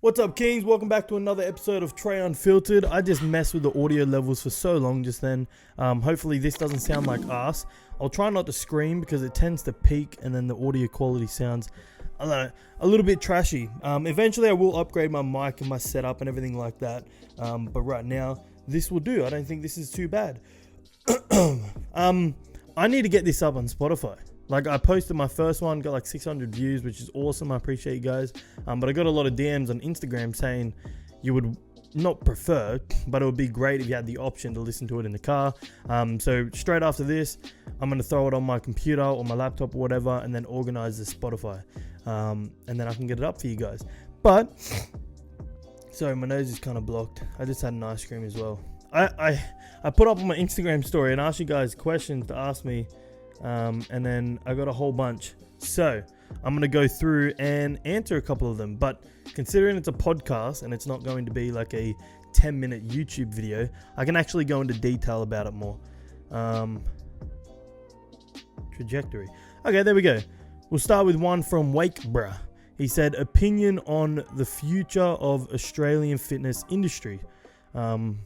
What's up, Kings? Welcome back to another episode of Trey Unfiltered. I just messed with the audio levels for so long just then. Hopefully this doesn't sound like ass. I'll try not to scream because it tends to peak and then the audio quality sounds, I don't know, a little bit trashy. Eventually I will upgrade my mic and my setup and everything like that. But right now, this will do. I don't think this is too bad. I need to get this up on Spotify. Like, I posted my first one, got like 600 views, which is awesome. I appreciate you guys. But I got a lot of DMs on Instagram saying you would not prefer, but it would be great if you had the option to listen to it in the car. So straight after this, I'm going to throw it on my computer or my laptop or whatever, and then organize the Spotify. And then I can get it up for you guys. But, sorry, my nose is kind of blocked. I just had an ice cream as well. I put up on my Instagram story and asked you guys questions to ask me. And then I got a whole bunch. So I'm going to go through and answer a couple of them. But considering it's a podcast and it's not going to be like a 10-minute YouTube video, I can actually go into detail about it more. Trajectory. Okay, there we go. We'll start with one from 𝗧𝗥𝗢𝗚𝗡𝗚. He said, opinion on the future of Australian fitness industry. I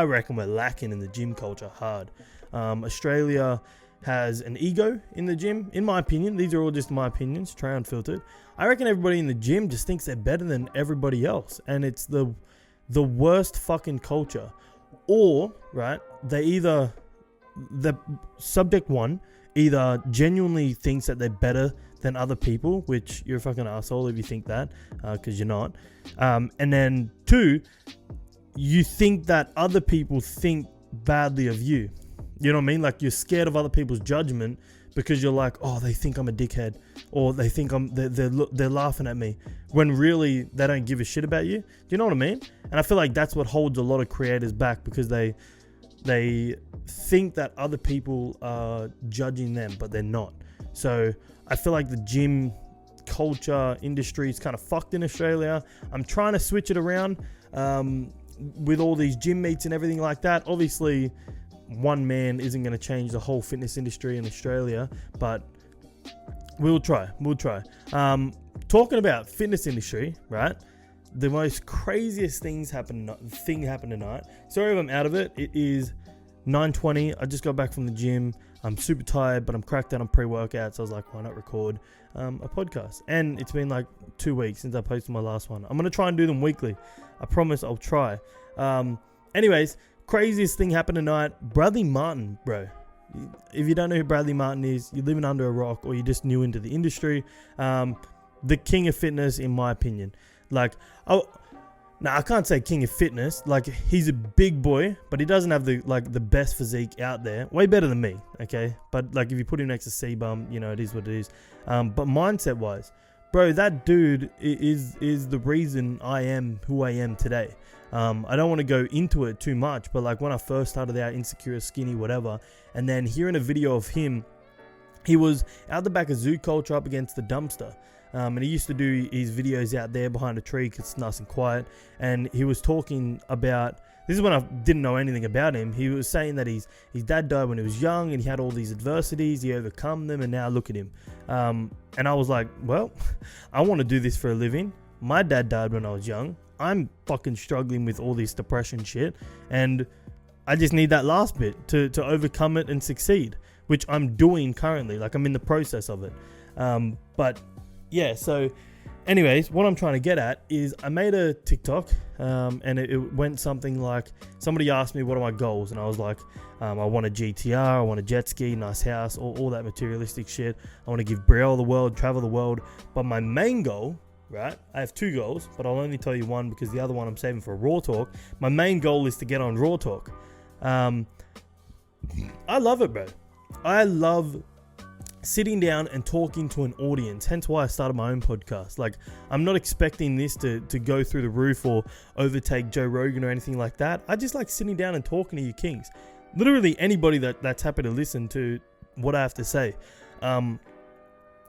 reckon we're lacking in the gym culture hard. Australia has an ego in the gym, in my opinion. These are all just my opinions, Trey Unfiltered. I reckon everybody in the gym just thinks they're better than everybody else, and it's the worst fucking culture. Or, right, the subject one either genuinely thinks that they're better than other people, which you're a fucking asshole if you think that, because you're not. And then two, you think that other people think badly of you. You know what I mean? Like, you're scared of other people's judgment because you're like, oh, they think I'm a dickhead, or they think they're laughing at me, when really they don't give a shit about you. Do you know what I mean? And I feel like that's what holds a lot of creators back, because they think that other people are judging them, but they're not. So I feel like the gym culture industry is kind of fucked in Australia. I'm trying to switch it around with all these gym meets and everything like that. Obviously, one man isn't going to change the whole fitness industry in Australia, but we'll try. Talking about fitness industry, right? The most craziest thing happened tonight. Sorry if I'm out of it. It is 9:20. I just got back from the gym. I'm super tired, but I'm cracked out on pre-workout, so I was like, why not record a podcast? And it's been like 2 weeks since I posted my last one. I'm going to try and do them weekly. I promise I'll try. Anyways, craziest thing happened tonight. Bradley Martyn, bro. If you don't know who Bradley Martyn is, you're living under a rock, or you're just new into the industry. The king of fitness, in my opinion. Like, I can't say king of fitness. Like, he's a big boy, but he doesn't have the best physique out there. Way better than me, okay? But like, if you put him next to C-Bum, you know, it is what it is. But mindset-wise, bro, that dude is the reason I am who I am today. I don't want to go into it too much, but like, when I first started out, insecure, skinny, whatever, and then hearing a video of him, he was out the back of Zoo Culture up against the dumpster. And he used to do his videos out there behind a tree because it's nice and quiet. And he was talking about, this is when I didn't know anything about him. He was saying that his dad died when he was young, and he had all these adversities. He overcome them, and now look at him. And I was like, well, I want to do this for a living. My dad died when I was young. I'm fucking struggling with all this depression shit, and I just need that last bit to overcome it and succeed, which I'm doing currently. Like, I'm in the process of it. But yeah, so anyways, what I'm trying to get at is I made a TikTok, and it went something like, somebody asked me what are my goals, and I was like, I want a GTR, I want a jet ski, nice house, all that materialistic shit. I want to give Brielle the world, travel the world. But my main goal, right, I have two goals, but I'll only tell you one because the other one I'm saving for RawTalk. My main goal is to get on RawTalk. I love it, bro. I love sitting down and talking to an audience, hence why I started my own podcast. Like, I'm not expecting this to go through the roof or overtake Joe Rogan or anything like that. I just like sitting down and talking to you kings. Literally anybody that's happy to listen to what I have to say. And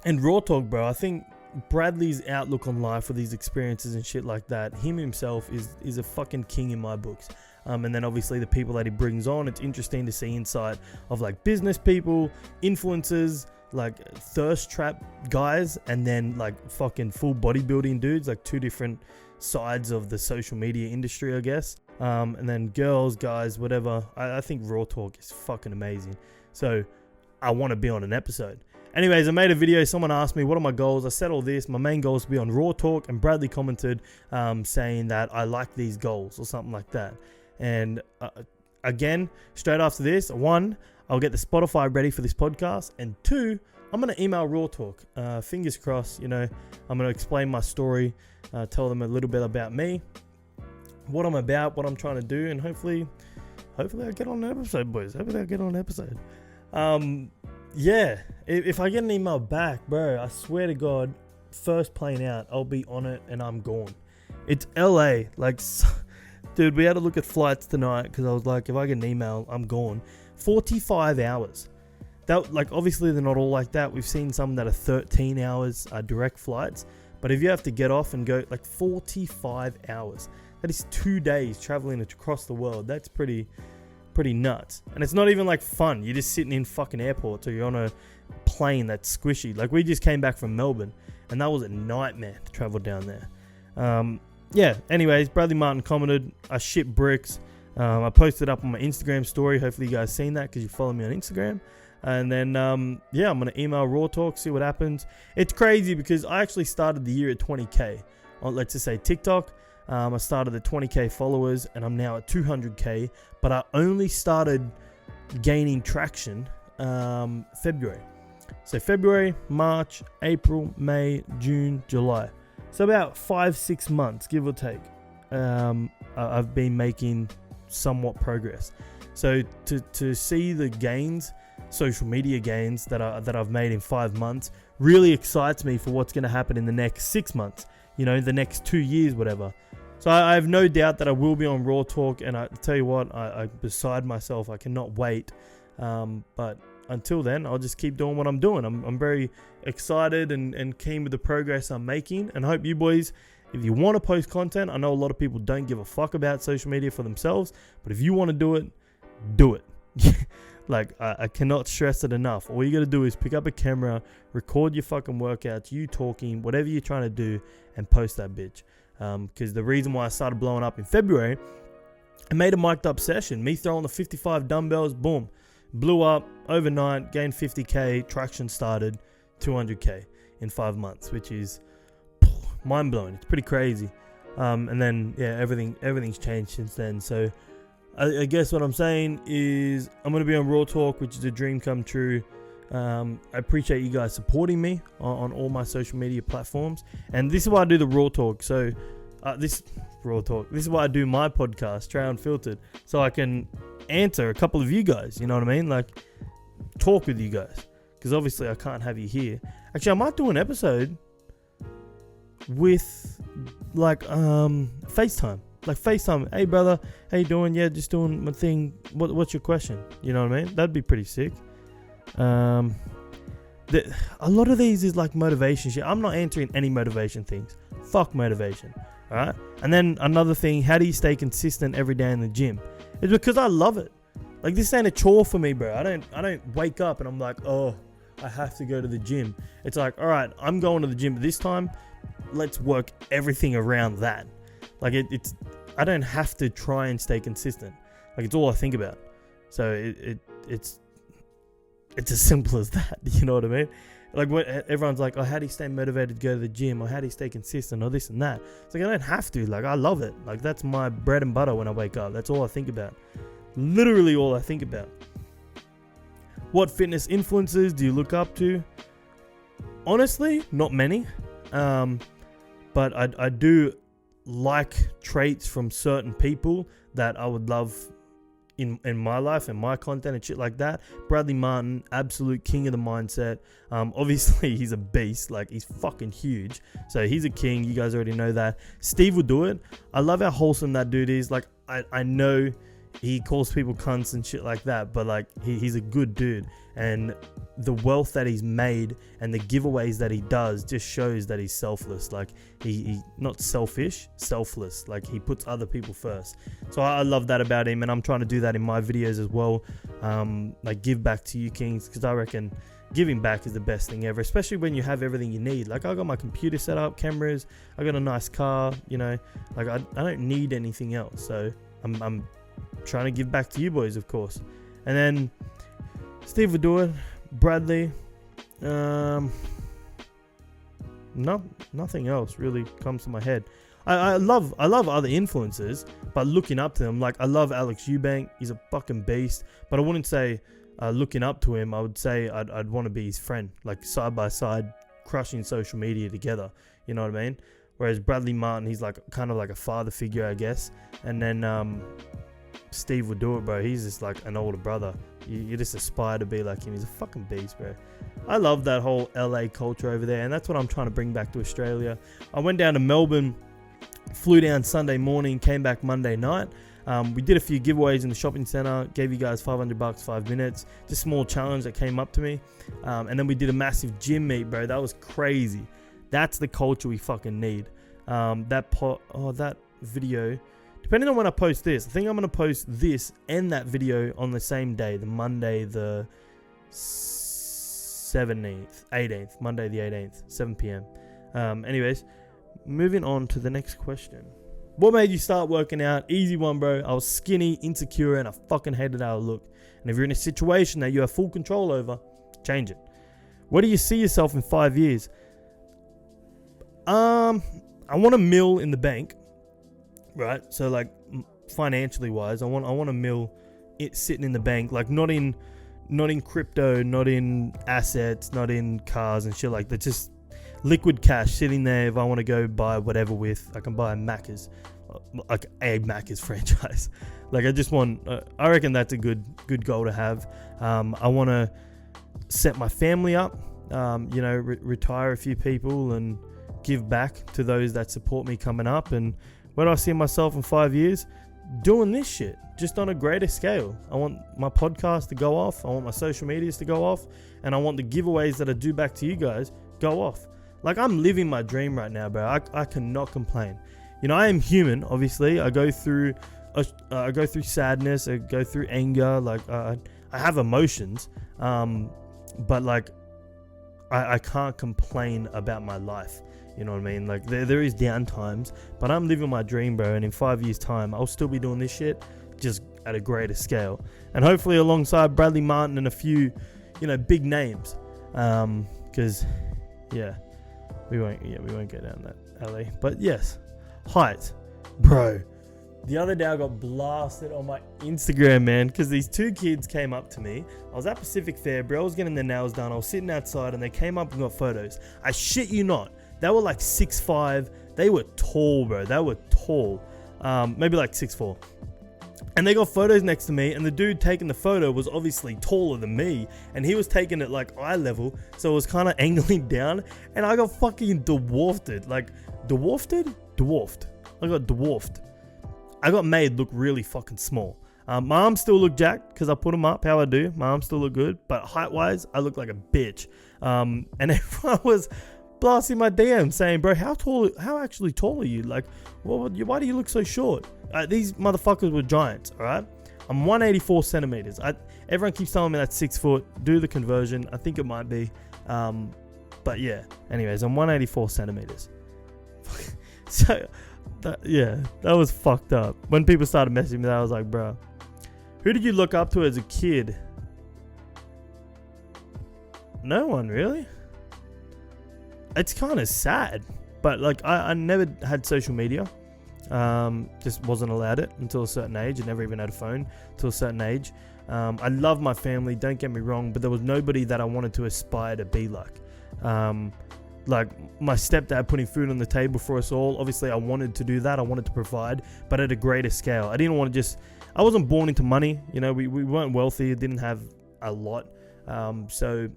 RawTalk, bro, I think Bradley's outlook on life with these experiences and shit like that, him himself is a fucking king in my books. And then obviously the people that he brings on, it's interesting to see insight of like business people, influencers, like thirst trap guys and then like fucking full bodybuilding dudes, like two different sides of the social media industry, I guess. And then girls, guys, whatever. I think RawTalk is fucking amazing. So I want to be on an episode. Anyways, I made a video. Someone asked me, what are my goals? I said all this. My main goal is to be on RawTalk, and Bradley commented saying that I like these goals or something like that. And again, straight after this, 1, I'll get the Spotify ready for this podcast, and 2, I'm going to email RawTalk. Fingers crossed, you know, I'm going to explain my story, tell them a little bit about me, what I'm about, what I'm trying to do, and hopefully I'll get on an episode, boys. Hopefully I'll get on an episode. Yeah, if I get an email back, bro, I swear to God, first plane out, I'll be on it and I'm gone. It's LA. Like, dude, we had to look at flights tonight because I was like, if I get an email, I'm gone. 45 hours. That, like, obviously they're not all like that. We've seen some that are 13 hours direct flights. But if you have to get off and go, like, 45 hours, that is 2 days traveling across the world. That's pretty nuts. And it's not even like fun. You're just sitting in fucking airports or you're on a plane that's squishy. Like, we just came back from Melbourne and that was a nightmare to travel down there. Yeah, anyways, Bradley Martyn commented, I ship bricks. I posted up on my Instagram story. Hopefully you guys seen that because you follow me on Instagram. And then yeah, I'm gonna email RawTalk, see what happens. It's crazy because I actually started the year at 20k on, let's just say, TikTok. I started at 20k followers and I'm now at 200k, but I only started gaining traction February. So February, March, April, May, June, July. So about 5-6 months, give or take, I've been making somewhat progress. So to see the gains, social media gains that I've made in 5 months really excites me for what's going to happen in the next 6 months, you know, the next 2 years, whatever. So I have no doubt that I will be on RawTalk, and I tell you what, I beside myself, I cannot wait. But until then, I'll just keep doing what I'm doing. I'm very excited and keen with the progress I'm making, and hope you boys, if you want to post content, I know a lot of people don't give a fuck about social media for themselves, but if you want to do it, do it. Like, I cannot stress it enough. All you got to do is pick up a camera, record your fucking workouts, you talking, whatever you're trying to do, and post that bitch. Because the reason why I started blowing up in February, I made a mic'd up session. Me throwing the 55 dumbbells, boom. Blew up overnight, gained 50k, traction started, 200k in 5 months, which is mind blowing. It's pretty crazy. And then, yeah, everything's changed since then. So I guess what I'm saying is I'm going to be on RawTalk, which is a dream come true. I appreciate you guys supporting me on all my social media platforms. And this is why I do the RawTalk. So this is why I do my podcast, Trey Unfiltered, so I can answer a couple of you guys, you know what I mean? Like, talk with you guys, because obviously I can't have you here. Actually, I might do an episode with like FaceTime. Like FaceTime, hey brother, how you doing? Yeah, just doing my thing. What's your question? You know what I mean? That'd be pretty sick. A lot of these is like motivation shit. I'm not answering any motivation things. Fuck motivation. Alright? And then another thing, how do you stay consistent every day in the gym? It's because I love it. Like, this ain't a chore for me, bro. I don't wake up and I'm like, oh, I have to go to the gym. It's like, alright, I'm going to the gym this time. Let's work everything around that. Like, it's I don't have to try and stay consistent. Like, it's all I think about. So it's as simple as that. You know what I mean? Like, what everyone's like, oh, how do you stay motivated to go to the gym? Or how do you stay consistent? Or this and that. It's like, I don't have to. Like, I love it. Like, that's my bread and butter when I wake up. That's all I think about. Literally all I think about. What fitness influencers do you look up to? Honestly, not many. But I do like traits from certain people that I would love in my life and my content and shit like that. Bradley Martyn, absolute king of the mindset. Obviously he's a beast. Like, he's fucking huge, so he's a king. You guys already know that. Steve would do it. I love how wholesome that dude is. Like, I know he calls people cunts and shit like that, but like, he's a good dude, and the wealth that he's made and the giveaways that he does just shows that he's selfless. Like, he not selfish, selfless. Like, he puts other people first. So I love that about him, and I'm trying to do that in my videos as well. Like, give back to you kings, because I reckon giving back is the best thing ever, especially when you have everything you need. Like, I got my computer set up, cameras, I got a nice car, you know, like I don't need anything else. So I'm trying to give back to you boys, of course. And then 𝗧𝗥𝗢𝗚𝗏, Bradley, nothing else really comes to my head. I love other influencers, but looking up to them, like I love Alex Eubank, he's a fucking beast, but I wouldn't say looking up to him. I would say I'd want to be his friend, like side by side, crushing social media together, you know what I mean? Whereas Bradley Martyn, he's like kind of like a father figure, I guess. And then 𝗧𝗥𝗢𝗚𝗏, bro, he's just like an older brother. You just aspire to be like him. He's a fucking beast, bro. I love that whole LA culture over there, and that's what I'm trying to bring back to Australia. I went down to Melbourne, flew down Sunday morning, came back Monday night. We did a few giveaways in the shopping center, gave you guys $500, 5 minutes, just a small challenge that came up to me. And then we did a massive gym meet, bro. That was crazy. That's the culture we fucking need. That video, depending on when I post this, I think I'm going to post this and that video on the same day, the Monday, the 18th, Monday the 18th, 7 p.m. Anyways, moving on to the next question. What made you start working out? Easy one, bro. I was skinny, insecure, and I fucking hated how I looked. And if you're in a situation that you have full control over, change it. Where do you see yourself in 5 years? I want $1 million in the bank, right? So like financially wise, I want $1 million sitting in the bank, like not in crypto, not in assets, not in cars and shit like that. Just liquid cash sitting there. If I want to go buy whatever with, I can buy a Macca's franchise. Like I just want, I reckon that's a good goal to have. I want to set my family up, retire a few people and give back to those that support me coming up. And where do I see myself in 5 years? Doing this shit, just on a greater scale. I want my podcast to go off. I want my social medias to go off. And I want the giveaways that I do back to you guys go off. Like, I'm living my dream right now, bro. I cannot complain. You know, I am human, obviously. I go through sadness. I go through anger. Like, I have emotions. But, like, I can't complain about my life. You know what I mean? Like, there is down times. But I'm living my dream, bro. And in 5 years' time, I'll still be doing this shit, just at a greater scale. And hopefully alongside Bradley Martyn and a few, big names. Because, yeah. We won't go down that alley. But yes, height, bro. The other day I got blasted on my Instagram, man, because these two kids came up to me. I was at Pacific Fair, bro. I was getting their nails done. I was sitting outside, and they came up and got photos. I shit you not. They were like 6'5". They were tall, bro. They were tall. Maybe like 6'4". And they got photos next to me, and the dude taking the photo was obviously taller than me, and he was taking it like eye level, so it was kind of angling down, and I got fucking dwarfed. I got dwarfed. I got made look really fucking small. My arms still look jacked because I put them up how I do. My arms still look good, but height-wise, I look like a bitch. And everyone was blasting my DM saying, bro, how actually tall are you? Like, why do you look so short? These motherfuckers were giants, all right? I'm 184 centimeters. Everyone keeps telling me that's 6 foot. Do the conversion. I think it might be. But yeah, anyways, I'm 184 centimeters. So, that was fucked up. When people started messaging me, I was like, bro, who did you look up to as a kid? No one, really. It's kind of sad, but like I never had social media. Just wasn't allowed it until a certain age. I never even had a phone until a certain age. I love my family, don't get me wrong, but there was nobody that I wanted to aspire to be like. Like my stepdad putting food on the table for us all. Obviously, I wanted to do that. I wanted to provide, but at a greater scale. I didn't want to I wasn't born into money. We weren't wealthy. Didn't have a lot. So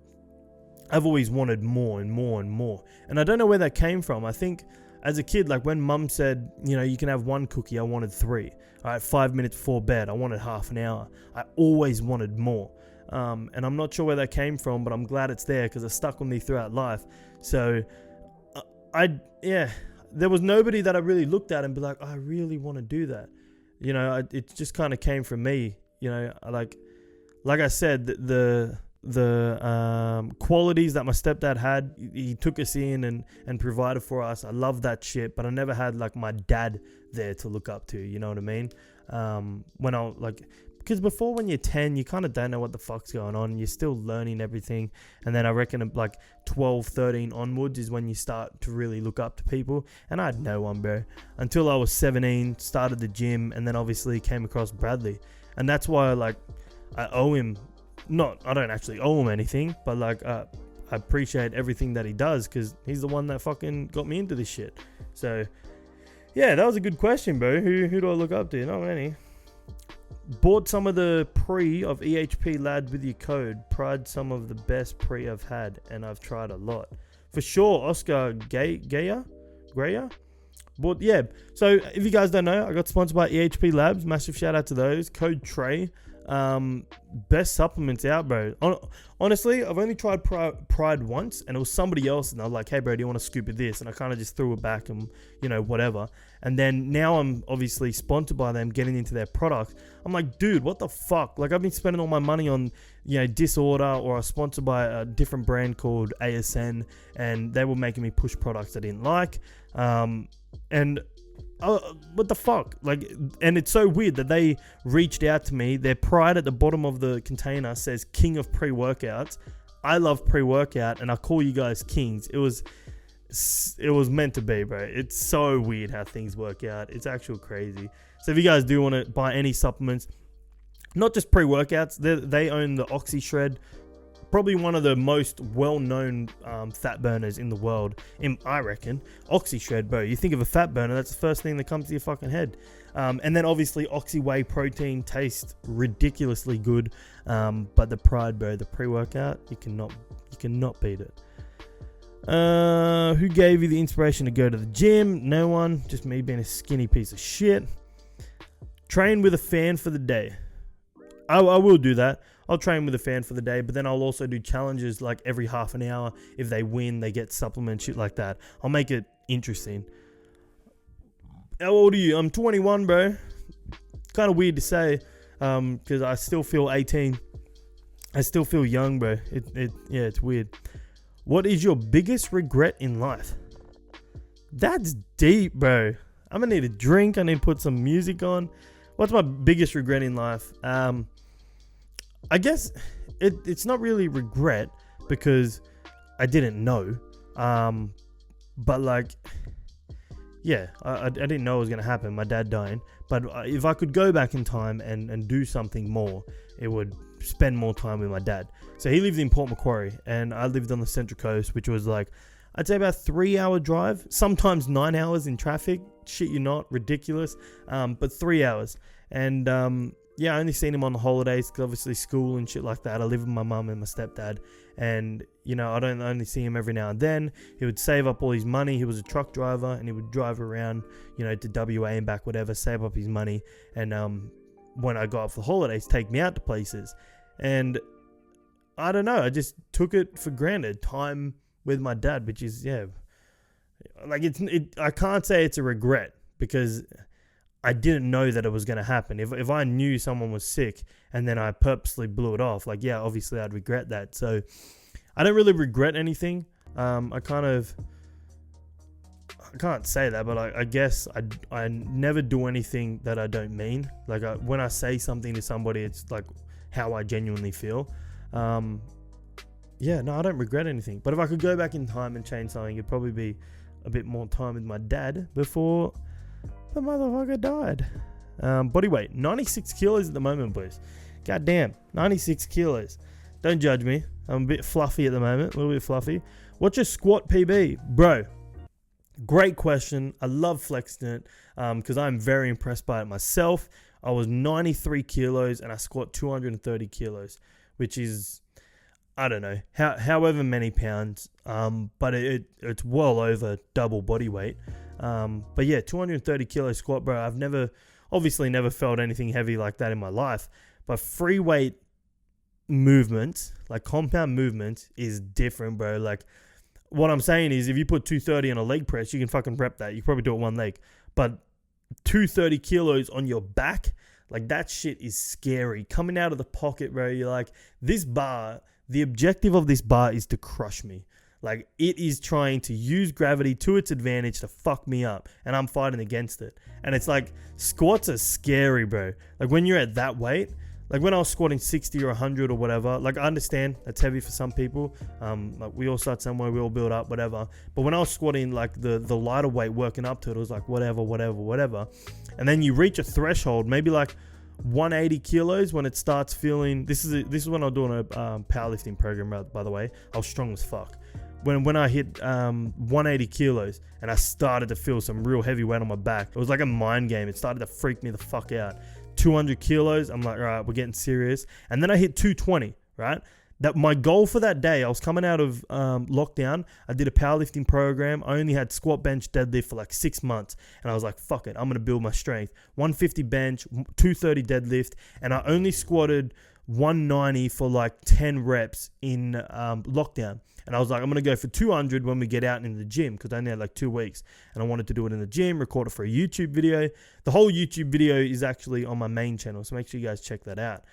I've always wanted more and more and more. And I don't know where that came from. I think as a kid, like when mum said, you can have one cookie, I wanted 3. All right, 5 minutes before bed, I wanted half an hour. I always wanted more. And I'm not sure where that came from, but I'm glad it's there because it stuck with me throughout life. So there was nobody that I really looked at and be like, I really want to do that. It just kind of came from me. Like I said, the qualities that my stepdad had. He took us in and provided for us. I love that shit, but I never had like my dad there to look up to, you know what I mean? When I like, because before, when you're 10, you kind of don't know what the fuck's going on. You're still learning everything. And then I reckon like 12, 13 onwards is when you start to really look up to people. And I had no one, bro. Until I was 17, started the gym, and then obviously came across Bradley. And that's why, like, I owe him, I don't actually owe him anything, but like, I appreciate everything that he does, because he's the one that fucking got me into this shit. So, yeah, that was a good question, bro. Who do I look up to? Not many. Bought some of the pre of EHP lads with your code. Pride some of the best pre I've had, and I've tried a lot. For sure, Oscar Greya. But yeah, so if you guys don't know, I got sponsored by EHP Labs. Massive shout out to those. Code Trey. Best supplements out, bro. Honestly, I've only tried Pride once, and it was somebody else, and I was like, hey bro, do you want a scoop of this? And I kind of just threw it back, and you know, whatever. And then now I'm obviously sponsored by them, getting into their products. I'm like, dude, what the fuck? Like, I've been spending all my money on, you know, Disorder, or I was sponsored by a different brand called ASN, and they were making me push products I didn't like. And what the fuck? Like, and it's so weird that they reached out to me. Their Pride at the bottom of the container says King of Pre-Workouts. I love pre-workout, and I call you guys kings. It was meant to be, bro. It's so weird how things work out. It's actual crazy. So if you guys do want to buy any supplements, not just pre-workouts, they own the Oxy Shred. Probably one of the most well-known fat burners in the world, I reckon. Oxy Shred, bro. You think of a fat burner, that's the first thing that comes to your fucking head. And then obviously Oxy Whey protein tastes ridiculously good. But the Pride, bro, the pre-workout, you cannot beat it. Who gave you the inspiration to go to the gym? No one. Just me being a skinny piece of shit. Train with a fan for the day. I will do that. I'll train with a fan for the day, but then I'll also do challenges like every half an hour. If they win, they get supplements, shit like that. I'll make it interesting. How old are you? I'm 21, bro. Kind of weird to say, because I still feel 18. I still feel young, bro. Yeah, it's weird. What is your biggest regret in life? That's deep, bro. I'm gonna need a drink. I need to put some music on. What's my biggest regret in life? I guess it's not really regret, because I didn't know. But like, yeah, I didn't know it was going to happen. My dad dying. But if I could go back in time and do something more, it would spend more time with my dad. So he lived in Port Macquarie, and I lived on the Central Coast, which was like, I'd say about 3-hour drive, sometimes 9 hours in traffic. Shit, you're not ridiculous. But 3 hours. And yeah, I only seen him on the holidays, because obviously school and shit like that. I live with my mum and my stepdad, and you know, I don't only see him every now and then. He would save up all his money. He was a truck driver, and he would drive around, you know, to WA and back, whatever, save up his money, and when I got off the holidays, take me out to places. And I don't know, I just took it for granted, time with my dad, which is, yeah, like I can't say it's a regret, because I didn't know that it was going to happen. If I knew someone was sick and then I purposely blew it off, like, yeah, obviously I'd regret that. So I don't really regret anything. I can't say that, but I guess I never do anything that I don't mean. Like, when I say something to somebody, it's like how I genuinely feel. Yeah, no, I don't regret anything. But if I could go back in time and change something, it'd probably be a bit more time with my dad before the motherfucker died. Body weight, 96 kilos at the moment, boys. God damn, 96 kilos. Don't judge me. I'm a bit fluffy at the moment, a little bit fluffy. What's your squat PB? Bro, great question. I love flexing it, because I'm very impressed by it myself. I was 93 kilos and I squat 230 kilos, which is, I don't know, however many pounds, but it's well over double body weight. But yeah, 230 kilo squat, bro. I've obviously never felt anything heavy like that in my life. But free weight movement, like compound movement, is different, bro. Like, what I'm saying is, if you put 230 on a leg press, you can fucking rep that. You can probably do it one leg. But 230 kilos on your back, like, that shit is scary. Coming out of the pocket, bro, you're like, this bar, the objective of this bar is to crush me. Like, it is trying to use gravity to its advantage to fuck me up, and I'm fighting against it. And it's like, squats are scary, bro. Like, when you're at that weight, like when I was squatting 60 or 100 or whatever, like, I understand that's heavy for some people. Like, we all start somewhere, we all build up, whatever. But when I was squatting like the lighter weight, working up to it, it was like whatever. And then you reach a threshold, maybe like 180 kilos, when it starts feeling, this is when I was doing a powerlifting program, by the way. I was strong as fuck. When I hit 180 kilos and I started to feel some real heavy weight on my back, it was like a mind game. It started to freak me the fuck out. 200 kilos, I'm like, all right, we're getting serious. And then I hit 220, right? That my goal for that day, I was coming out of lockdown. I did a powerlifting program. I only had squat, bench, deadlift for like 6 months. And I was like, fuck it, I'm going to build my strength. 150 bench, 230 deadlift. And I only squatted 190 for like 10 reps in lockdown. And I was like, I'm going to go for 200 when we get out in the gym, because I only had like 2 weeks. And I wanted to do it in the gym, record it for a YouTube video. The whole YouTube video is actually on my main channel, so make sure you guys check that out.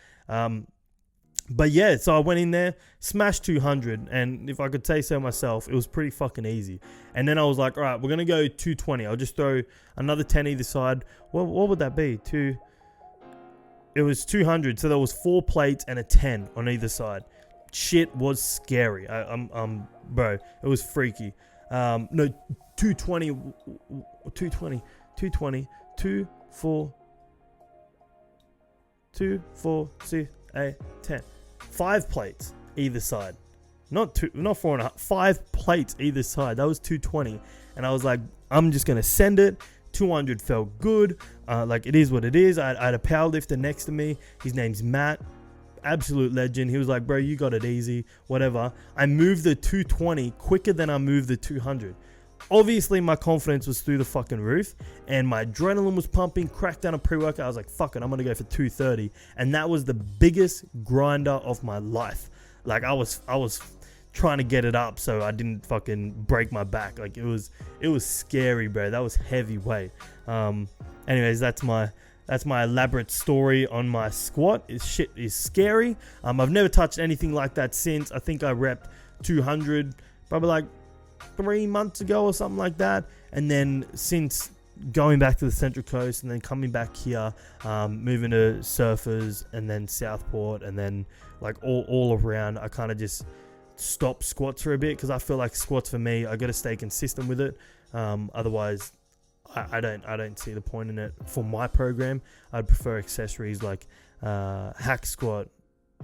But yeah, so I went in there, smashed 200. And if I could say so myself, it was pretty fucking easy. And then I was like, all right, we're going to go 220. I'll just throw another 10 either side. What would that be? It was 200. So there was 4 plates and a 10 on either side. Shit was scary. Bro, it was freaky. No, 220, 220, 220, 2, 4, 2, 4, 6, 8, 10. 5 plates either side. Not 4.5. 5 plates either side. That was 220. And I was like, I'm just gonna send it. 200 felt good. Like, it is what it is. I had a powerlifter next to me. His name's Matt. Absolute legend. He was like, bro, you got it easy, whatever. I moved the 220 quicker than I moved the 200. Obviously, my confidence was through the fucking roof, and my adrenaline was pumping. Cracked down a pre-workout. I was like, fuck it, I'm gonna go for 230. And that was the biggest grinder of my life. Like, I was trying to get it up so I didn't fucking break my back. Like, it was scary, bro. That was heavy weight. Anyways, that's my elaborate story on my squat. Shit is scary. I've never touched anything like that since. I think I repped 200 probably like 3 months ago or something like that. And then since going back to the Central Coast and then coming back here, moving to Surfers and then Southport and then like all around, I kind of just stopped squats for a bit, because I feel like squats for me, I got to stay consistent with it. Otherwise, I don't see the point in it for my program. I'd prefer accessories like hack squat,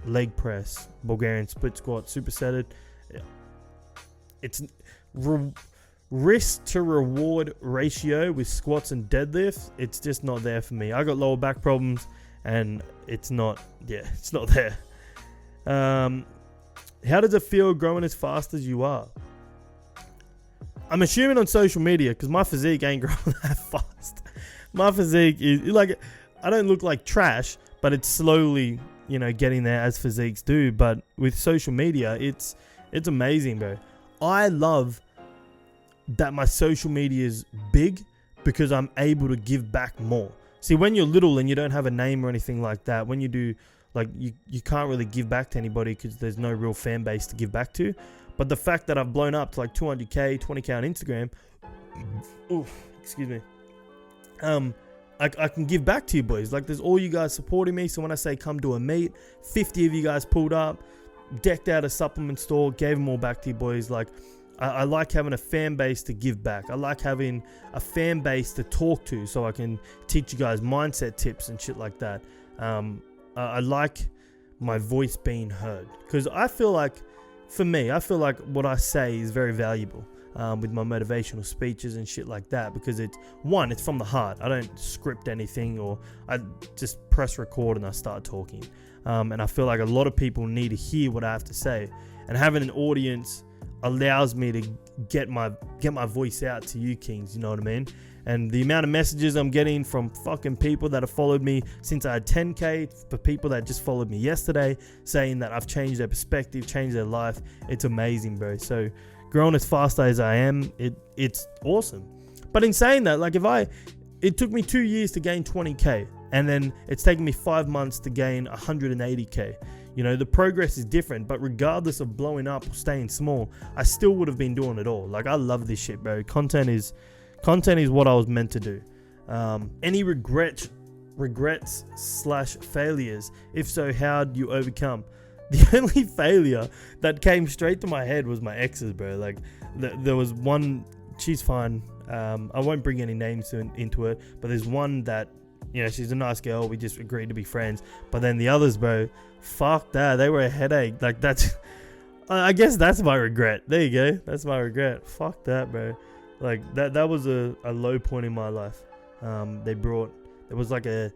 leg press, Bulgarian split squat, supersetted. It's risk to reward ratio with squats and deadlifts. It's just not there for me. I got lower back problems, and it's not there. How does it feel growing as fast as you are? I'm assuming on social media, because my physique ain't growing that fast. My physique is like, I don't look like trash, but it's slowly, getting there as physiques do. But with social media, it's amazing, bro. I love that my social media is big, because I'm able to give back more. See, when you're little and you don't have a name or anything like that, when you do, like, you can't really give back to anybody because there's no real fan base to give back to. But the fact that I've blown up to like 200k, 20k on Instagram, excuse me, I can give back to you boys. Like, there's all you guys supporting me. So when I say come to a meet, 50 of you guys pulled up, decked out a supplement store, gave them all back to you boys. Like, I like having a fan base to give back. I like having a fan base to talk to, so I can teach you guys mindset tips and shit like that. I like my voice being heard, because I feel like, for me, I feel like what I say is very valuable with my motivational speeches and shit like that, because it's from the heart. I don't script anything, or I just press record and I start talking. And I feel like a lot of people need to hear what I have to say, and having an audience allows me to get my voice out to you kings, you know what I mean? And the amount of messages I'm getting from fucking people that have followed me since I had 10k, for people that just followed me yesterday, saying that I've changed their perspective, changed their life, it's amazing, bro. So growing as fast as I am, it's awesome. But in saying that, like, it took me 2 years to gain 20k, and then it's taken me 5 months to gain 180k. You know, the progress is different, but regardless of blowing up or staying small, I still would have been doing it all. Like, I love this shit, bro. Content is what I was meant to do. Any regrets / failures? If so, how do you overcome? The only failure that came straight to my head was my exes, bro. Like, there was one, she's fine. I won't bring any names into it, but there's one that, you know, she's a nice girl. We just agreed to be friends. But then the others, bro, fuck that. They were a headache. Like, that's, I guess that's my regret. There you go. That's my regret. Fuck that, bro. Like, that was a low point in my life. There was like a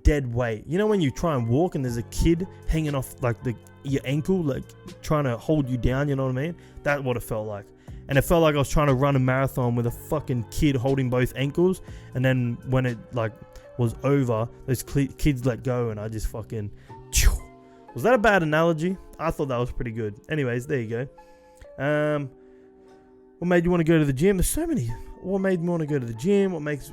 dead weight. You know when you try and walk and there's a kid hanging off like your ankle, like trying to hold you down, you know what I mean? That's what it felt like. And it felt like I was trying to run a marathon with a fucking kid holding both ankles. And then when it like was over, those kids let go and I just fucking... Was that a bad analogy? I thought that was pretty good. Anyways, there you go. What made you want to go to the gym? There's so many. What made me want to go to the gym? What makes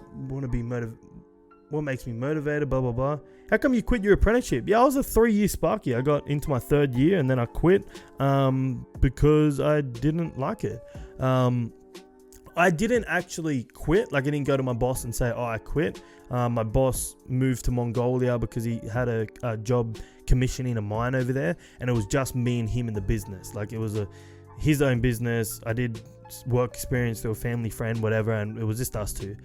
me motivated? Blah, blah, blah. How come you quit your apprenticeship? Yeah, I was a 3-year Sparky. I got into my 3rd year and then I quit because I didn't like it. I didn't actually quit. Like, I didn't go to my boss and say, oh, I quit. My boss moved to Mongolia because he had a job commissioning a mine over there. And it was just me and him in the business. Like, it was his own business. I did work experience through a family friend, whatever. And it was just us two.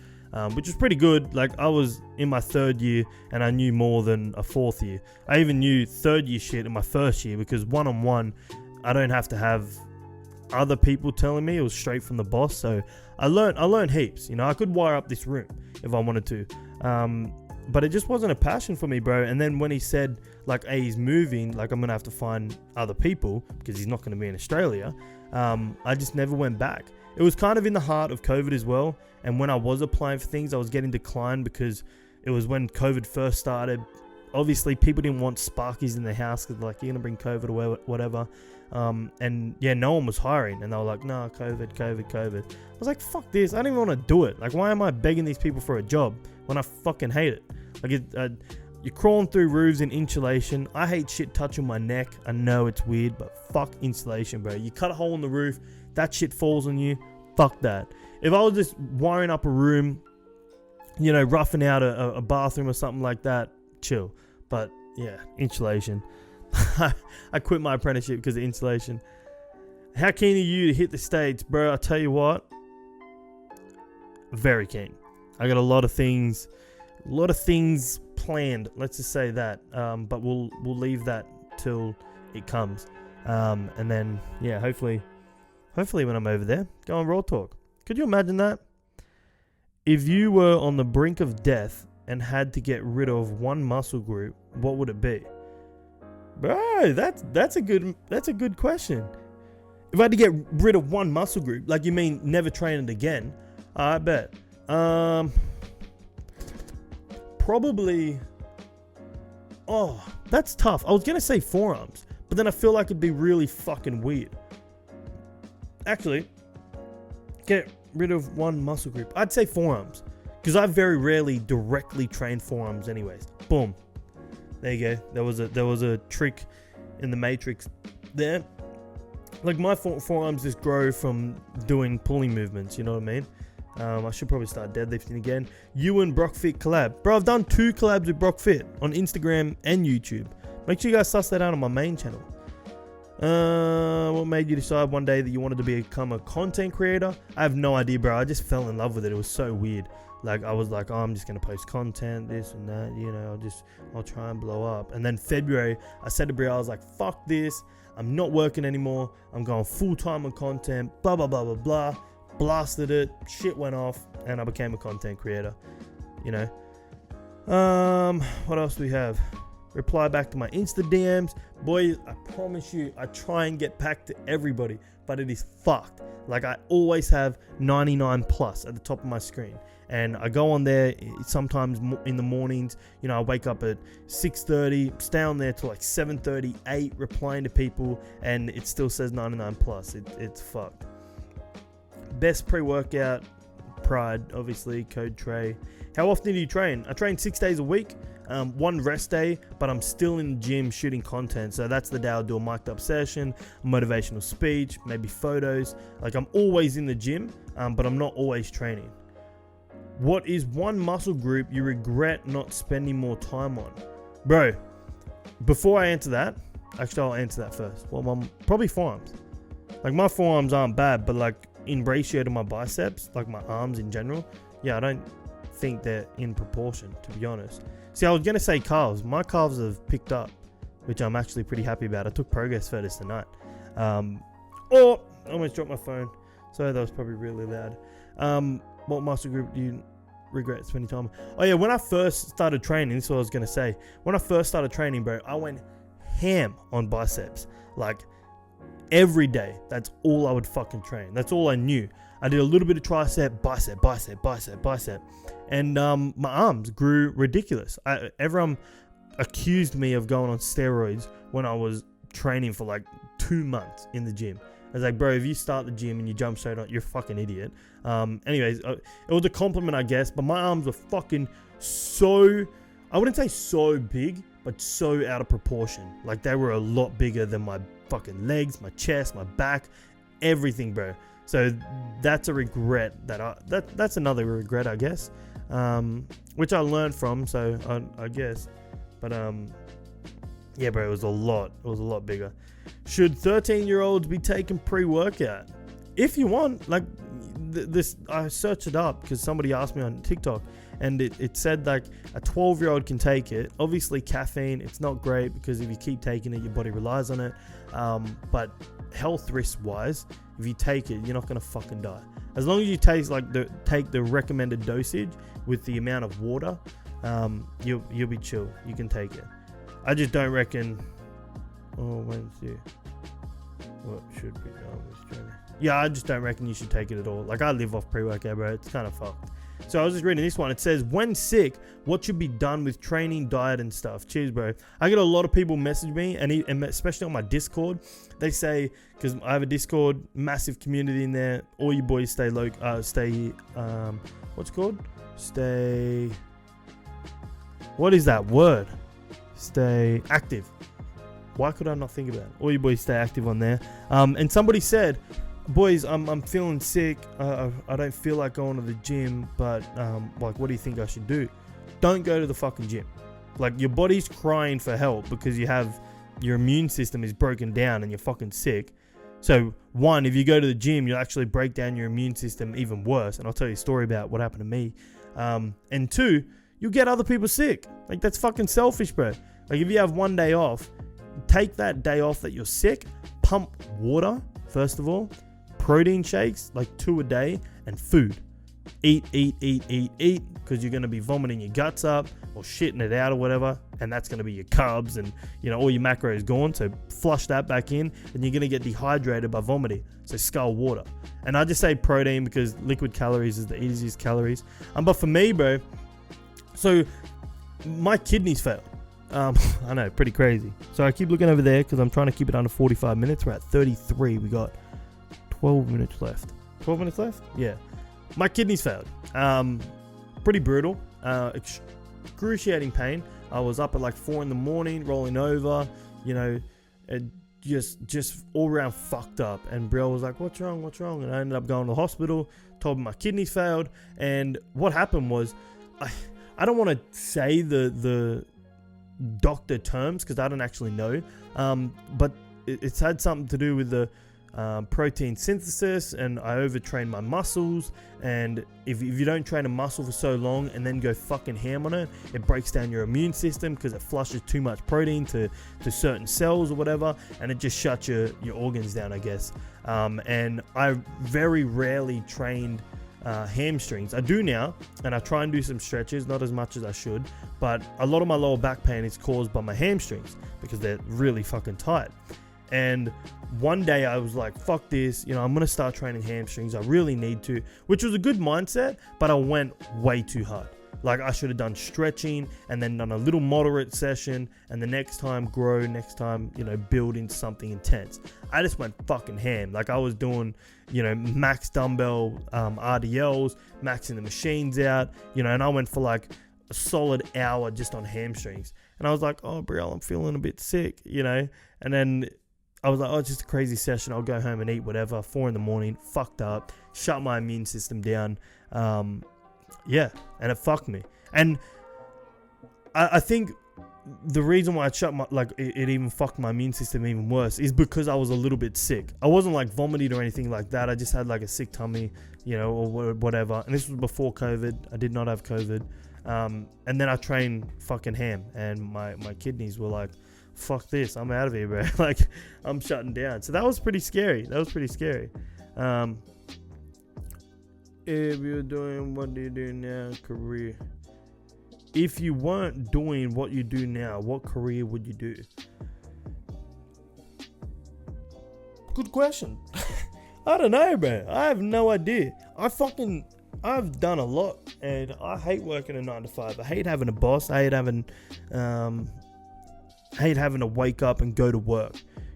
Which was pretty good. Like, I was in my 3rd year and I knew more than a 4th year. I even knew 3rd year shit in my 1st year because one-on-one, I don't have to have other people telling me. It was straight from the boss. So I learned heaps. You know, I could wire up this room if I wanted to. But it just wasn't a passion for me, bro. And then when he said, like, hey, he's moving, like, I'm going to have to find other people because he's not going to be in Australia. I just never went back. It was kind of in the heart of COVID as well. And when I was applying for things, I was getting declined because it was when COVID first started. Obviously, people didn't want Sparkies in their house because, like, you're going to bring COVID or whatever. And yeah, no one was hiring. And they were like, nah, COVID. I was like, fuck this. I don't even want to do it. Like, why am I begging these people for a job when I fucking hate it? Like, you're crawling through roofs in insulation. I hate shit touching my neck. I know it's weird, but fuck insulation, bro. You cut a hole in the roof, that shit falls on you. Fuck that. If I was just wiring up a room, you know, roughing out a bathroom or something like that, chill. But yeah, insulation. I quit my apprenticeship because of insulation. How keen are you to hit the States, bro? I tell you what, very keen. I got a lot of things planned. Let's just say that. But we'll leave that till it comes. And then yeah, hopefully when I'm over there, go on RawTalk. Could you imagine that? If you were on the brink of death and had to get rid of one muscle group, what would it be? Bro, that's a good question. If I had to get rid of one muscle group, like, you mean never train it again? I bet. Probably. Oh, that's tough. I was gonna say forearms, but then I feel like it'd be really fucking weird. Actually, get rid of one muscle group. I'd say forearms, because I very rarely directly train forearms anyways. Boom. There you go. There was a trick in the Matrix there. Like, my forearms just grow from doing pulling movements, you know what I mean? I should probably start deadlifting again. You and BrockFit collab. Bro, I've done 2 collabs with BrockFit on Instagram and YouTube. Make sure you guys suss that out on my main channel. What made you decide one day that you wanted to become a content creator? I have no idea, bro. I just fell in love with it. It was so weird. Like, I was like, oh, I'm just going to post content, this and that, you know, I'll try and blow up. And then February, I said to Bria, I was like, fuck this. I'm not working anymore. I'm going full time on content, blah, blah, blah, blah, blah. Blasted it. Shit went off and I became a content creator, you know. What else do we have? Reply back to my Insta DMs. Boys, I promise you, I try and get back to everybody, but it is fucked. Like, I always have 99 plus at the top of my screen. And I go on there sometimes in the mornings. You know, I wake up at 6:30, stay on there till like 7:30, 8, replying to people, and it still says 99 plus. It's fucked. Best pre-workout pride, obviously, 𝗘𝗕𝗢𝗢𝗢𝗀. How often do you train? I train 6 days a week, 1 rest day, but I'm still in the gym shooting content. So that's the day I'll do a mic'd up session, a motivational speech, maybe photos. Like, I'm always in the gym, but I'm not always training. What is one muscle group you regret not spending more time on? Bro, before I answer that, actually I'll answer that first. Well, probably forearms. Like, my forearms aren't bad, but like in ratio to my biceps, like my arms in general, yeah, I don't think they're in proportion, to be honest. See, I was gonna say calves. My calves have picked up, which I'm actually pretty happy about. I took progress photos tonight. Oh, I almost dropped my phone. Sorry, that was probably really loud. What muscle group do you regret spending time on? Oh yeah, when I first started training, this is what I was gonna say. When I first started training, bro, I went ham on biceps. Like, every day. That's all I would fucking train. That's all I knew. I did a little bit of tricep, bicep, bicep, bicep, bicep. And my arms grew ridiculous. Everyone accused me of going on steroids when I was training for like 2 months in the gym. I was like, bro, if you start the gym and you jump straight on, you're a fucking idiot. Anyways, it was a compliment, I guess, but my arms were fucking so, I wouldn't say so big, but so out of proportion. Like, they were a lot bigger than my fucking legs, my chest, my back, everything, bro. So that's a regret that's another regret, I guess, which I learned from. So I guess, but yeah, bro, it was a lot bigger. Should 13-year-olds be taking pre-workout? If you want, like, this, I searched it up because somebody asked me on TikTok, and it said like a 12-year-old can take it. Obviously, caffeine, it's not great because if you keep taking it, your body relies on it. But health risk wise, if you take it, you're not gonna fucking die. As long as you take the recommended dosage with the amount of water, you'll be chill. You can take it. I just don't reckon. Oh, Wednesday. What should be done with training? Yeah, I just don't reckon you should take it at all. Like, I live off pre-workout, bro. It's kind of fucked. So I was just reading this one. It says, when sick, what should be done with training, diet, and stuff? Cheers, bro. I get a lot of people message me, and especially on my Discord. They say, because I have a Discord, massive community in there. All you boys stay what's it called? What is that word? Stay active. Why could I not think of that? All you boys stay active on there. And somebody said, boys, I'm feeling sick. I don't feel like going to the gym, but like, what do you think I should do? Don't go to the fucking gym. Like, your body's crying for help because your immune system is broken down and you're fucking sick. So, one, if you go to the gym, you'll actually break down your immune system even worse. And I'll tell you a story about what happened to me. And two, you'll get other people sick. Like, that's fucking selfish, bro. Like, if you have 1 day off, take that day off that you're sick, pump water, first of all, protein shakes, like 2 a day, and food. Eat, because you're going to be vomiting your guts up or shitting it out or whatever, and that's going to be your carbs and, you know, all your macros gone. So flush that back in, and you're going to get dehydrated by vomiting. So skull water. And I just say protein because liquid calories is the easiest calories. But for me, bro, so my kidneys failed. I know, pretty crazy. So I keep looking over there because I'm trying to keep it under 45 minutes. We're at 33. We got 12 minutes left. 12 minutes left? Yeah. My kidneys failed. Pretty brutal. Excruciating pain. I was up at like 4 in the morning, rolling over, you know, just all around fucked up. And Brielle was like, what's wrong? And I ended up going to the hospital, told them my kidneys failed. And what happened was, I don't want to say the doctor terms because I don't actually know, but it's had something to do with the protein synthesis, and I overtrained my muscles. And if you don't train a muscle for so long and then go fucking ham on it, it breaks down your immune system because it flushes too much protein to certain cells or whatever, and it just shuts your organs down, I guess. And I very rarely trained hamstrings. I do now, and I try and do some stretches, not as much as I should, but a lot of my lower back pain is caused by my hamstrings because they're really fucking tight. And one day I was like, fuck this, you know, I'm gonna start training hamstrings. I really need to, which was a good mindset, but I went way too hard. Like, I should have done stretching and then done a little moderate session, and the next time grow, next time, build into something intense. I just went fucking ham. Like, I was doing, max dumbbell RDLs, maxing the machines out, and I went for like a solid hour just on hamstrings. And I was like, oh, Brielle, I'm feeling a bit sick, and then I was like, oh, it's just a crazy session. I'll go home and eat whatever. 4 a.m, fucked up, shut my immune system down. Yeah, and it fucked me. And I think the reason why it even fucked my immune system even worse is because I was a little bit sick. I wasn't like vomiting or anything like that. I just had like a sick tummy, or whatever. And this was before COVID. I did not have COVID. And then I trained fucking ham, and my kidneys were like, fuck this, I'm out of here, bro. Like, I'm shutting down. So that was pretty scary. If you're doing what do you do now, career? If you weren't doing what you do now, what career would you do? Good question. I don't know, bro. I have no idea. I've done a lot, and I hate working a 9 to 5. I hate having a boss. I hate having to wake up and go to work.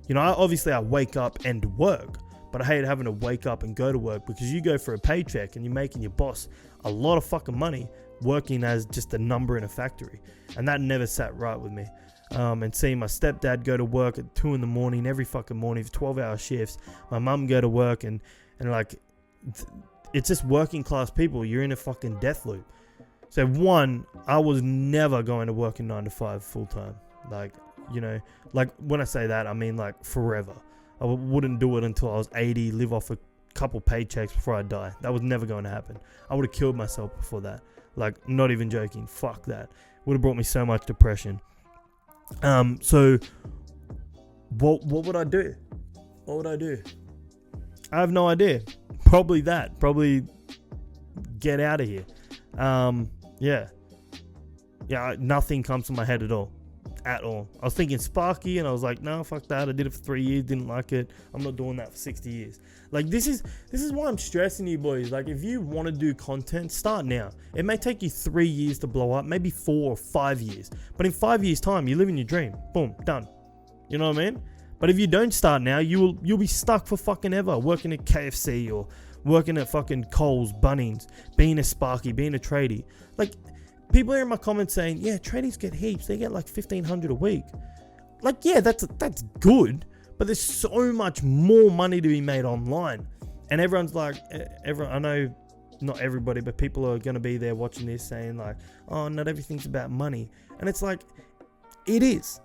I wake up and work, but I hate having to wake up and go to work, because you go for a paycheck and you're making your boss a lot of fucking money working as just a number in a factory. And that never sat right with me. And seeing my stepdad go to work at 2 a.m. every fucking morning for 12-hour shifts, my mum go to work, and like, it's just working class people. You're in a fucking death loop. So one, I was never going to work in 9 to 5 full time. Like, like when I say that, I mean like forever. I wouldn't do it until I was 80, live off a couple paychecks before I die. That was never going to happen. I would have killed myself before that. Like, not even joking. Fuck that. Would have brought me so much depression. So what would I do? I have no idea. Probably that. Probably get out of here. Yeah, nothing comes to my head at all. I was thinking Sparky, and I was like, no, fuck that. I did it for 3 years, didn't like it. I'm not doing that for 60 years. Like, this is why I'm stressing you boys. Like, if you want to do content, start now. It may take you 3 years to blow up, maybe 4 or 5 years. But in 5 years' time, you're living your dream. Boom, done. You know what I mean? But if you don't start now, you'll be stuck for fucking ever, working at KFC or working at fucking Coles, Bunnings, being a Sparky, being a tradie. Like, people are in my comments saying, yeah, tradies get heaps. They get like $1,500 a week. Like, yeah, that's good. But there's so much more money to be made online. And everyone's like, I know not everybody, but people are going to be there watching this saying like, oh, not everything's about money. And it's like, it is.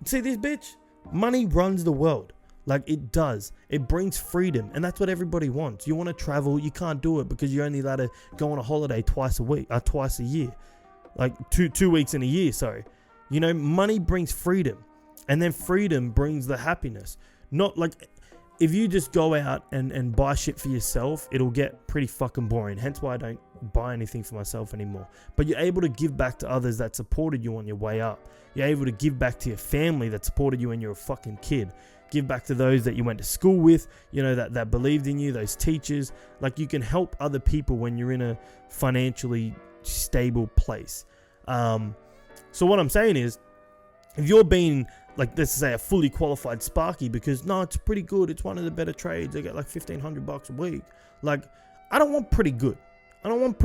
See this bitch? Money runs the world. Like, it does. It brings freedom, and that's what everybody wants. You want to travel, you can't do it because you're only allowed to go on a holiday twice a year. Like, two weeks in a year, sorry. Money brings freedom, and then freedom brings the happiness. Not like, if you just go out and buy shit for yourself, it'll get pretty fucking boring. Hence why I don't buy anything for myself anymore. But you're able to give back to others that supported you on your way up. You're able to give back to your family that supported you when you were a fucking kid. Give back to those that you went to school with, that believed in you, those teachers. Like, you can help other people when you're in a financially stable place. So what I'm saying is, if you're being, like, let's say a fully qualified Sparky because, no, it's pretty good, it's one of the better trades, I get like $1,500 a week. Like, I don't want pretty good. I want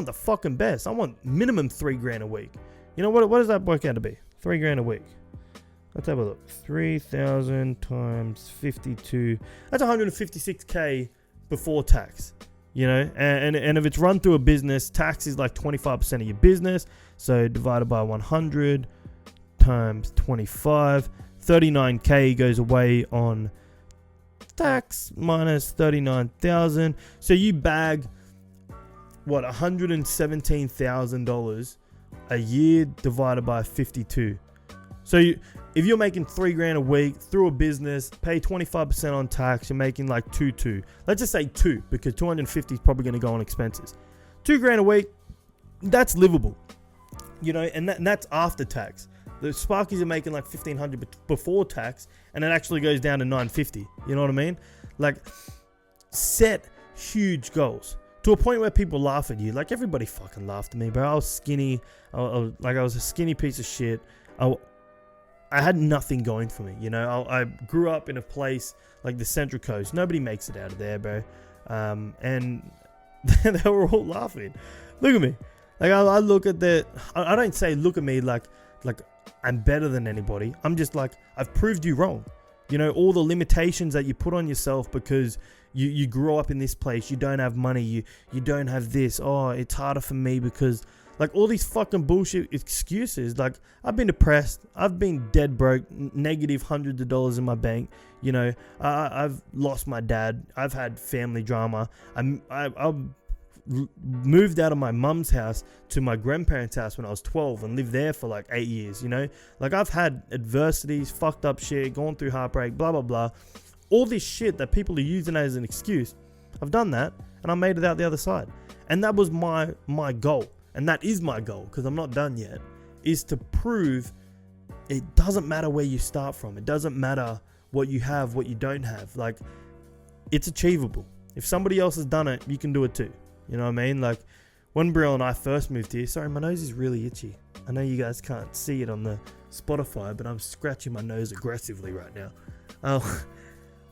the fucking best. I want minimum $3,000 a week. What does that work out to be? $3,000 a week. Let's have a look. 3,000 times 52. That's 156K before tax. And if it's run through a business, tax is like 25% of your business. So divided by 100 times 25. 39K goes away on tax minus 39,000. So you bag $117,000 a year divided by 52. So if you're making $3,000 a week through a business, pay 25% on tax, you're making like 2. Let's just say 2, because 250 is probably going to go on expenses. $2,000 a week, that's livable, and that's after tax. The Sparkies are making like $1,500 before tax, and it actually goes down to $950. You know what I mean? Like, set huge goals. to a point where people laugh at you. Like, everybody fucking laughed at me, bro. I was skinny. I was a skinny piece of shit. I had nothing going for me, you know. I grew up in a place like the Central Coast. Nobody makes it out of there, bro. And they were all laughing. Look at me. Like, I look at I don't say look at me like I'm better than anybody. I'm just like, I've proved you wrong. You know, all the limitations that you put on yourself because you grew up in this place. You don't have money. You don't have this. Oh, it's harder for me because... Like, all these fucking bullshit excuses. Like, I've been depressed. I've been dead broke, negative hundreds of dollars in my bank. You know, I've lost my dad. I've had family drama. I moved out of my mum's house to my grandparents' house when I was 12 and lived there for like 8 years, you know. Like, I've had adversities, fucked up shit, gone through heartbreak, blah, blah, blah. All this shit that people are using as an excuse. I've done that and I made it out the other side. And that was my goal. And that is my goal, because I'm not done yet, is to prove it doesn't matter where you start from. It doesn't matter what you have, what you don't have. Like, it's achievable. If somebody else has done it, you can do it too. You know what I mean? Like, when Brielle and I first moved here, sorry, my nose is really itchy. I know you guys can't see it on the Spotify, but I'm scratching my nose aggressively right now.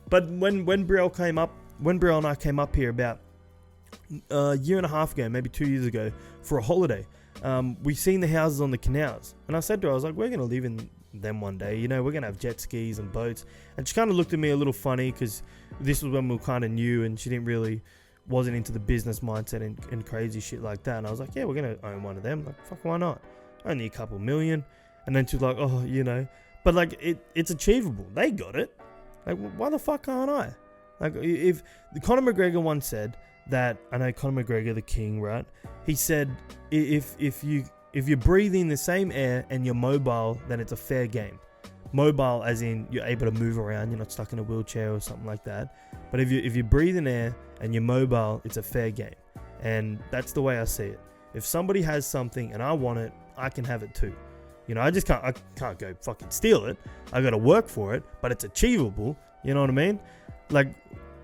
But when Brielle and I came up here about a year and a half ago, maybe 2 years ago, for a holiday, we seen the houses on the canals, and I said to her, I was like, we're gonna live in them one day, you know, we're gonna have jet skis and boats. And she kind of looked at me a little funny, because this was when we were kind of new and she wasn't into the business mindset and crazy shit like that. And I was like, yeah, we're gonna own one of them. Like, fuck, why not? Only a couple million. And then she was like, oh, you know, but like, it's achievable. They got it. Like, why the fuck can't I? Like, if Conor McGregor once said that, I know Conor McGregor, the king, right? He said, if you're breathing the same air and you're mobile, then it's a fair game. Mobile as in you're able to move around, you're not stuck in a wheelchair or something like that. But if you're breathing air and you're mobile, it's a fair game. And that's the way I see it. If somebody has something and I want it, I can have it too. You know, I can't go fucking steal it. I got to work for it, but it's achievable. You know what I mean? Like,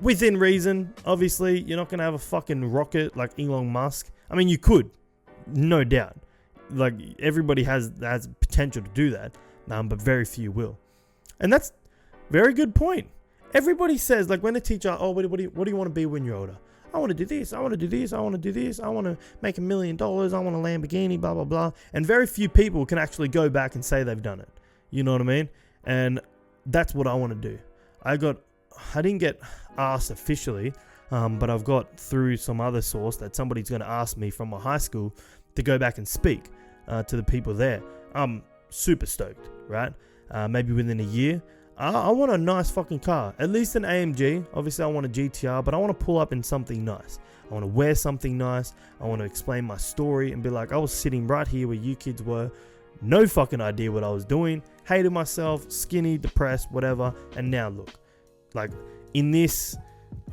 within reason. Obviously, you're not going to have a fucking rocket like Elon Musk. I mean, you could, no doubt. Like, everybody has potential to do that, but very few will. And that's very good point. Everybody says, like, when a teacher, oh, what do you want to be when you're older? I want to do this, I want to do this, I want to do this, I want to make $1 million, I want a Lamborghini, blah, blah, blah. And very few people can actually go back and say they've done it. You know what I mean? And that's what I want to do. I didn't get asked officially, but I've got through some other source that somebody's going to ask me from my high school to go back and speak to the people there. I'm super stoked, right? Maybe within a year. I want a nice fucking car, at least an AMG. Obviously, I want a GTR, but I want to pull up in something nice. I want to wear something nice. I want to explain my story and be like, I was sitting right here where you kids were. No fucking idea what I was doing. Hated myself, skinny, depressed, whatever. And now look, like, in this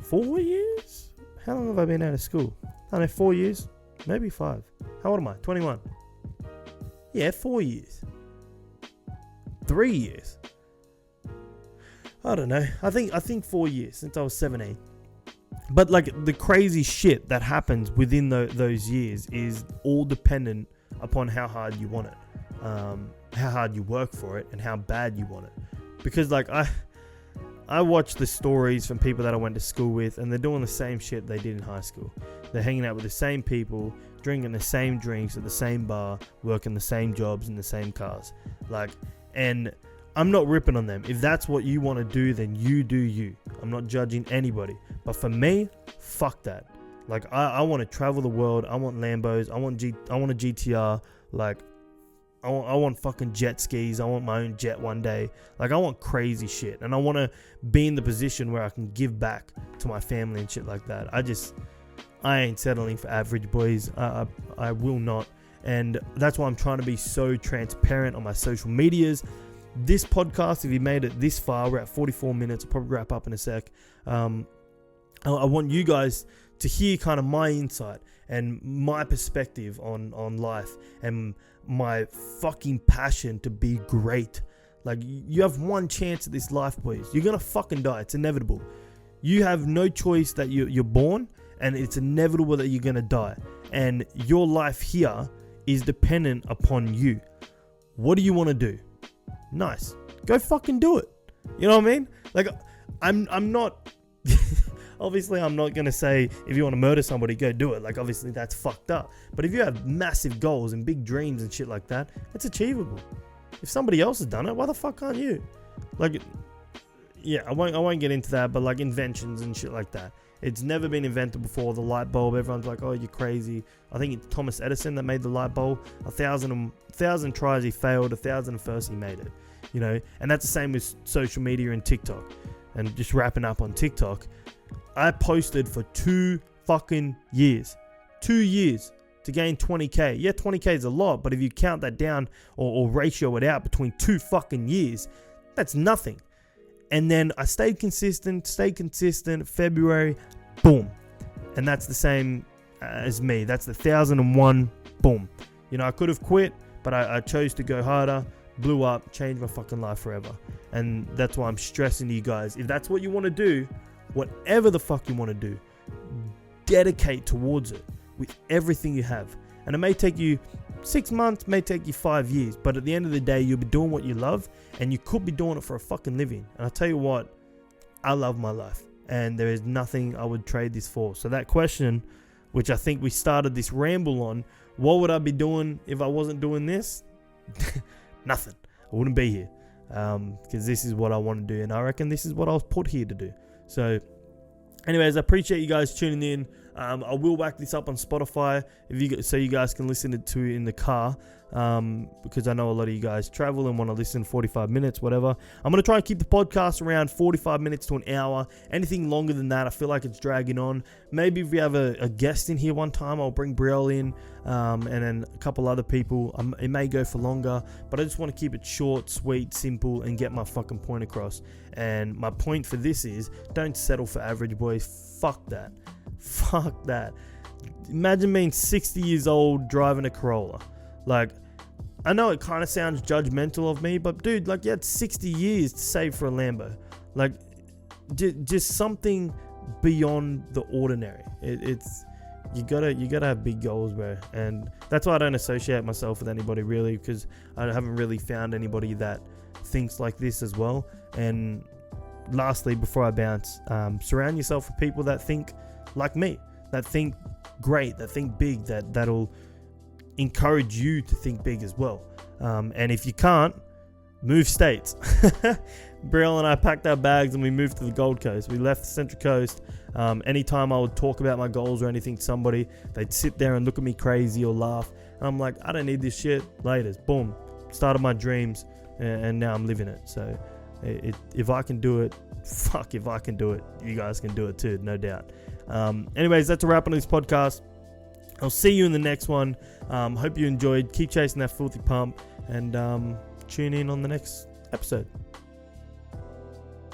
4 years? How long have I been out of school? I don't know, 4 years? Maybe 5. How old am I? 21. Yeah, 4 years. 3 years. I don't know. I think 4 years since I was 17. But like, the crazy shit that happens within those years is all dependent upon how hard you want it, how hard you work for it, and how bad you want it. Because like, I watch the stories from people that I went to school with, and they're doing the same shit they did in high school. They're hanging out with the same people, drinking the same drinks at the same bar, working the same jobs in the same cars. Like, and I'm not ripping on them. If that's what you want to do, then you do you. I'm not judging anybody. But for me, fuck that. Like, I want to travel the world. I want Lambos. I want a GTR. Like, I want fucking jet skis. I want my own jet one day. Like, I want crazy shit. And I want to be in the position where I can give back to my family and shit like that. I ain't settling for average, boys. I will not. And that's why I'm trying to be so transparent on my social medias. This podcast, if you made it this far, we're at 44 minutes. I'll probably wrap up in a sec. I want you guys to hear kind of my insight and my perspective on life and my fucking passion to be great. Like, you have one chance at this life, boys. You're gonna fucking die. It's inevitable. You have no choice that you're born, and it's inevitable that you're going to die. And your life here is dependent upon you. What do you want to do? Nice. Go fucking do it. You know what I mean? Like, I'm not... Obviously, I'm not going to say if you want to murder somebody, go do it. Like, obviously, that's fucked up. But if you have massive goals and big dreams and shit like that, it's achievable. If somebody else has done it, why the fuck can't you? Like, yeah, I won't get into that, but like inventions and shit like that. It's never been invented before. The light bulb, everyone's like, oh, you're crazy. I think it's Thomas Edison that made the light bulb. 1,000 tries he failed, 1,001st he made it. You know, and that's the same with social media and TikTok. And just wrapping up on TikTok, I posted for 2 fucking years. 2 years to gain 20k. Yeah, 20k is a lot, but if you count that down or ratio it out between 2 fucking years, that's nothing. And then I stayed consistent, February, boom. And that's the same as me. That's the 1,001, boom. You know, I could have quit, but I chose to go harder, blew up, changed my fucking life forever. And that's why I'm stressing to you guys. If that's what you want to do, whatever the fuck you want to do, dedicate towards it with everything you have. And it may take you 6 months, may take you 5 years, but at the end of the day, you'll be doing what you love, and you could be doing it for a fucking living. And I'll tell you what, I love my life, and there is nothing I would trade this for. So that question, which I think we started this ramble on, what would I be doing if I wasn't doing this? Nothing. I wouldn't be here, because this is what I want to do, and I reckon this is what I was put here to do. So anyways, I appreciate you guys tuning in. I will whack this up on Spotify so you guys can listen to it in the car, because I know a lot of you guys travel and want to listen 45 minutes, whatever. I'm going to try and keep the podcast around 45 minutes to an hour. Anything longer than that, I feel like it's dragging on. Maybe if we have a guest in here one time, I'll bring Brielle in, and then a couple other people. It may go for longer, but I just want to keep it short, sweet, simple, and get my fucking point across. And my point for this is, don't settle for average, boys. Fuck that. Fuck that. Imagine being 60 years old driving a Corolla. Like, I know it kind of sounds judgmental of me, but dude, like, you had 60 years to save for a Lambo. Like, just something beyond the ordinary. It's you gotta have big goals, bro. And that's why I don't associate myself with anybody really, because I haven't really found anybody that thinks like this as well. And lastly, before I bounce, surround yourself with people that think like me, that think great, that think big, that'll encourage you to think big as well. And if you can't, move states. Brielle and I packed our bags and we moved to the Gold Coast. We left the Central Coast. Anytime I would talk about my goals or anything to somebody, they'd sit there and look at me crazy or laugh. And I'm like, I don't need this shit. Laters. Boom. Started my dreams, and now I'm living it. So if I can do it, fuck, if I can do it, you guys can do it too, no doubt. Anyways, that's a wrap on this podcast. I'll see you in the next one. Hope you enjoyed. Keep chasing that filthy pump, and tune in on the next episode.